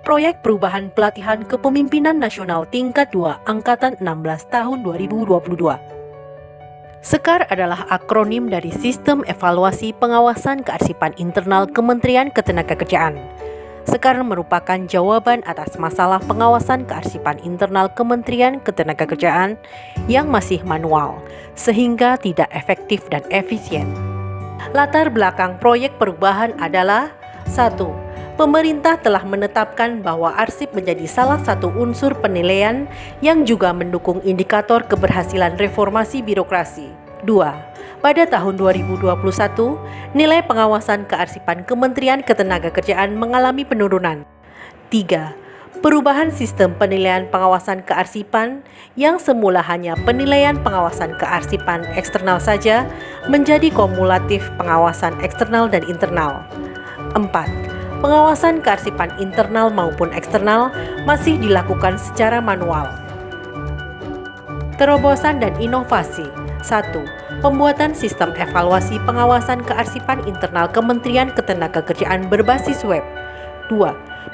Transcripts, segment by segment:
Proyek Perubahan Pelatihan Kepemimpinan Nasional Tingkat 2 Angkatan 16 tahun 2022. SEKAR adalah akronim dari Sistem Evaluasi Pengawasan Kearsipan Internal Kementerian Ketenagakerjaan. SEKAR merupakan jawaban atas masalah pengawasan kearsipan internal Kementerian Ketenagakerjaan yang masih manual, sehingga tidak efektif dan efisien. Latar belakang proyek perubahan adalah 1. Pemerintah telah menetapkan bahwa arsip menjadi salah satu unsur penilaian yang juga mendukung indikator keberhasilan reformasi birokrasi. 2. Pada tahun 2021, nilai pengawasan kearsipan Kementerian Ketenagakerjaan mengalami penurunan. 3. Perubahan sistem penilaian pengawasan kearsipan yang semula hanya penilaian pengawasan kearsipan eksternal saja menjadi kumulatif pengawasan eksternal dan internal. 4. Pengawasan kearsipan internal maupun eksternal masih dilakukan secara manual. Terobosan dan inovasi. 1. Pembuatan sistem evaluasi pengawasan kearsipan internal Kementerian Ketenagakerjaan berbasis web. 2.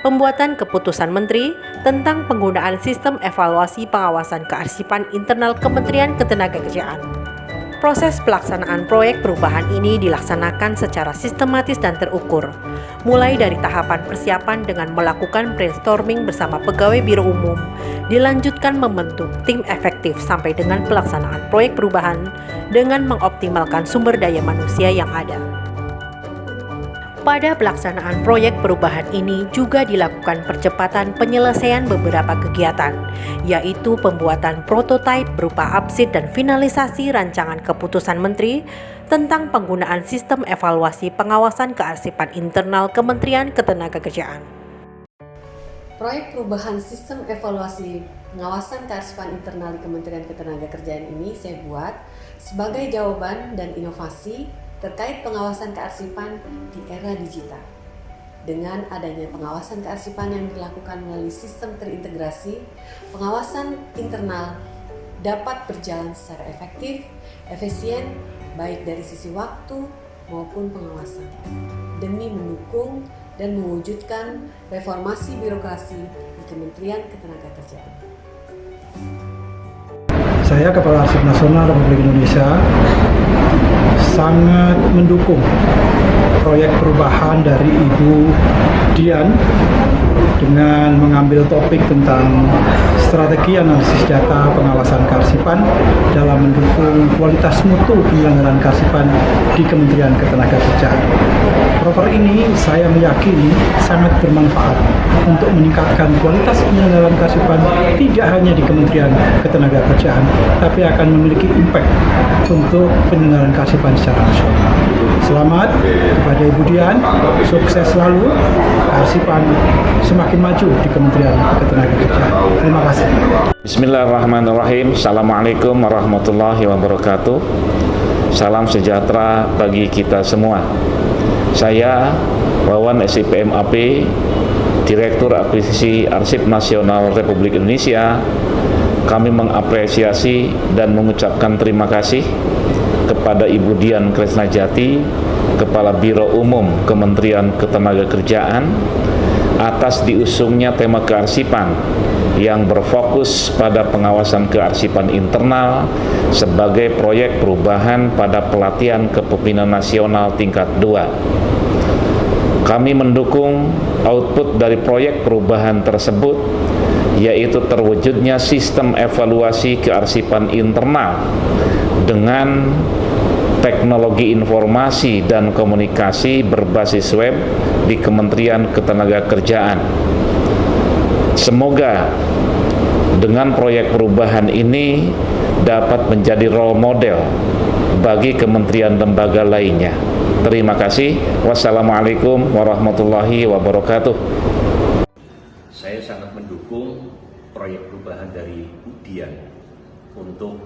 Pembuatan keputusan Menteri tentang penggunaan sistem evaluasi pengawasan kearsipan internal Kementerian Ketenagakerjaan. Proses pelaksanaan proyek perubahan ini dilaksanakan secara sistematis dan terukur, mulai dari tahapan persiapan dengan melakukan brainstorming bersama pegawai Biro Umum, dilanjutkan membentuk tim efektif sampai dengan pelaksanaan proyek perubahan dengan mengoptimalkan sumber daya manusia yang ada. Pada pelaksanaan proyek perubahan ini juga dilakukan percepatan penyelesaian beberapa kegiatan, yaitu pembuatan prototipe berupa absid dan finalisasi rancangan keputusan Menteri tentang penggunaan sistem evaluasi pengawasan kearsipan internal Kementerian Ketenagakerjaan. Proyek perubahan sistem evaluasi pengawasan kearsipan internal di Kementerian Ketenagakerjaan ini saya buat sebagai jawaban dan inovasi terkait pengawasan kearsipan di era digital. Dengan adanya pengawasan kearsipan yang dilakukan melalui sistem terintegrasi, pengawasan internal dapat berjalan secara efektif, efisien, baik dari sisi waktu maupun pengawasan, demi mendukung dan mewujudkan reformasi birokrasi di Kementerian Ketenagakerjaan. Saya Kepala Arsip Nasional Republik Indonesia sangat mendukung proyek perubahan dari Ibu Dian dengan mengambil topik tentang strategi analisis data pengawasan kearsipan dalam mendukung kualitas mutu penyelenggaraan kearsipan di Kementerian Ketenagakerjaan. Proper ini saya meyakini sangat bermanfaat untuk meningkatkan kualitas penyelenggaraan kearsipan tidak hanya di Kementerian Ketenagakerjaan, tapi akan memiliki impact untuk penyelenggaraan kearsipan secara nasional. Selamat kepada Ibu Dian, sukses selalu, kearsipan semakin maju di Kementerian Ketenagakerjaan. Terima kasih. Bismillahirrahmanirrahim. Assalamualaikum warahmatullahi wabarakatuh. Salam sejahtera bagi kita semua. Saya Wawan SIPM AP, Direktur Akuisisi Arsip Nasional Republik Indonesia. Kami mengapresiasi dan mengucapkan terima kasih kepada Ibu Dian Kresnajati, Kepala Biro Umum Kementerian Ketenagakerjaan, atas diusungnya tema kearsipan yang berfokus pada pengawasan kearsipan internal sebagai proyek perubahan pada pelatihan kepemimpinan nasional tingkat 2. Kami mendukung output dari proyek perubahan tersebut, yaitu terwujudnya sistem evaluasi kearsipan internal dengan teknologi informasi dan komunikasi berbasis web di Kementerian Ketenagakerjaan. Semoga dengan proyek perubahan ini dapat menjadi role model bagi kementerian lembaga lainnya. Terima kasih. Wassalamualaikum warahmatullahi wabarakatuh. Saya sangat mendukung proyek perubahan dari Dian untuk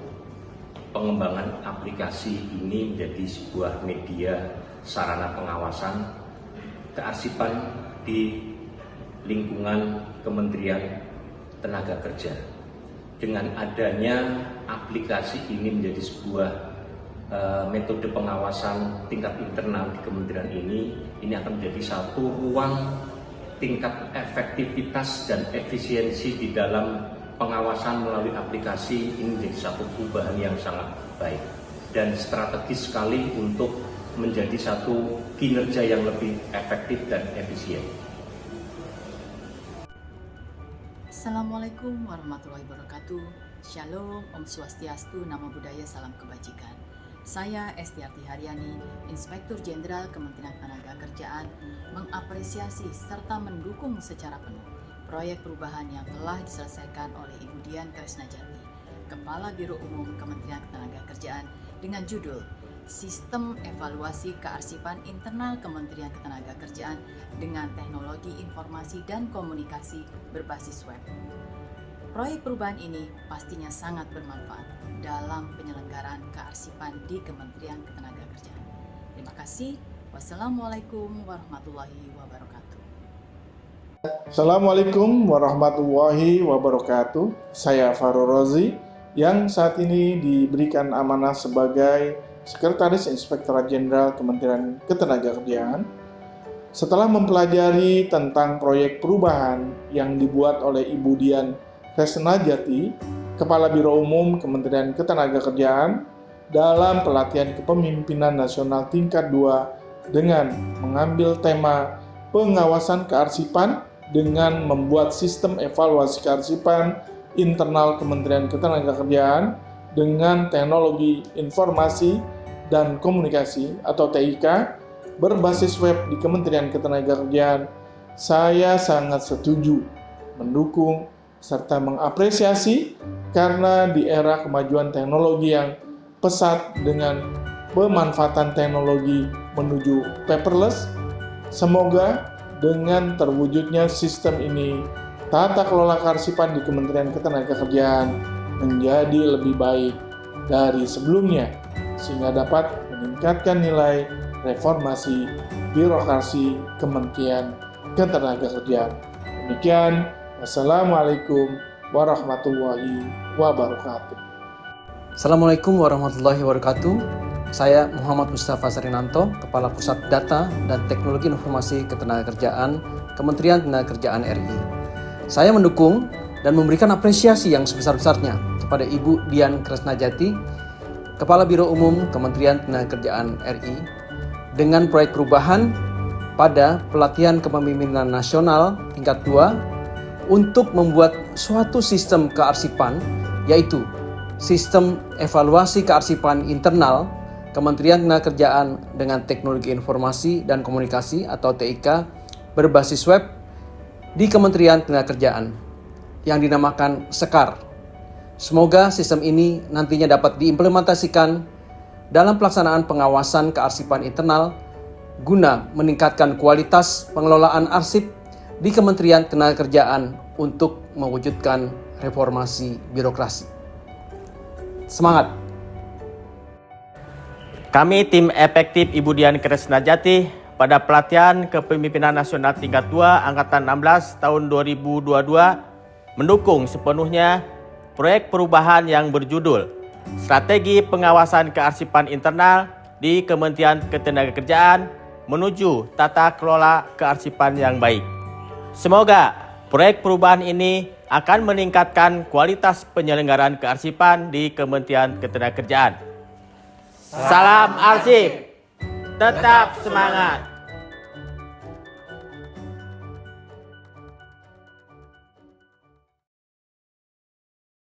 pengembangan aplikasi ini menjadi sebuah media sarana pengawasan kearsipan di lingkungan Kementerian Tenaga Kerja. Dengan adanya aplikasi ini menjadi sebuah metode pengawasan tingkat internal di kementerian ini akan menjadi satu ruang tingkat efektivitas dan efisiensi di dalam pengawasan melalui aplikasi ini menjadi satu perubahan yang sangat baik dan strategis sekali untuk menjadi satu kinerja yang lebih efektif dan efisien. Assalamualaikum warahmatullahi wabarakatuh. Shalom, Om Swastiastu, Namo Buddhaya, Salam Kebajikan. Saya Estiarti Haryani, Inspektur Jenderal Kementerian Ketenagakerjaan, mengapresiasi serta mendukung secara penuh proyek perubahan yang telah diselesaikan oleh Ibu Dian Kresnajati, Kepala Biro Umum Kementerian Ketenagakerjaan dengan judul Sistem Evaluasi Kearsipan Internal Kementerian Ketenagakerjaan dengan Teknologi Informasi dan Komunikasi berbasis web. Proyek perubahan ini pastinya sangat bermanfaat dalam penyelenggaraan kearsipan di Kementerian Ketenagakerjaan. Terima kasih. Wassalamualaikum warahmatullahi wabarakatuh. Assalamualaikum warahmatullahi wabarakatuh. Saya Farul Rozi yang saat ini diberikan amanah sebagai Sekretaris Inspektorat Jenderal Kementerian Ketenagakerjaan. Setelah mempelajari tentang proyek perubahan yang dibuat oleh Ibu Dian Kresnajati, Kepala Biro Umum Kementerian Ketenagakerjaan dalam pelatihan kepemimpinan nasional tingkat 2 dengan mengambil tema pengawasan kearsipan dengan membuat sistem evaluasi kearsipan internal Kementerian Ketenagakerjaan dengan teknologi informasi dan komunikasi atau TIK berbasis web di Kementerian Ketenagakerjaan. Saya sangat setuju, mendukung, serta mengapresiasi karena di era kemajuan teknologi yang pesat dengan pemanfaatan teknologi menuju paperless, semoga dengan terwujudnya sistem ini, tata kelola kearsipan di Kementerian Ketenagakerjaan menjadi lebih baik dari sebelumnya, sehingga dapat meningkatkan nilai reformasi birokrasi Kementerian Ketenagakerjaan. Demikian, wassalamualaikum warahmatullahi wabarakatuh. Assalamualaikum warahmatullahi wabarakatuh. Saya Muhammad Mustafa Sarinanto, Kepala Pusat Data dan Teknologi Informasi Ketenagakerjaan Kementerian Ketenagakerjaan RI. Saya mendukung dan memberikan apresiasi yang sebesar-besarnya kepada Ibu Dian Kresnajati, Kepala Biro Umum Kementerian Ketenagakerjaan RI, dengan proyek perubahan pada pelatihan kepemimpinan nasional tingkat 2 untuk membuat suatu sistem kearsipan, yaitu sistem evaluasi kearsipan internal Kementerian Ketenagakerjaan dengan Teknologi Informasi dan Komunikasi atau TIK berbasis web di Kementerian Ketenagakerjaan yang dinamakan Sekar. Semoga sistem ini nantinya dapat diimplementasikan dalam pelaksanaan pengawasan kearsipan internal guna meningkatkan kualitas pengelolaan arsip di Kementerian Ketenagakerjaan untuk mewujudkan reformasi birokrasi. Semangat! Kami tim efektif Ibu Dian Kresnajati pada pelatihan kepemimpinan nasional tingkat 2 Angkatan 16 tahun 2022 mendukung sepenuhnya proyek perubahan yang berjudul Strategi Pengawasan Kearsipan Internal di Kementerian Ketenagakerjaan menuju tata kelola kearsipan yang baik. Semoga proyek perubahan ini akan meningkatkan kualitas penyelenggaraan kearsipan di Kementerian Ketenagakerjaan. Salam arsip, tetap semangat.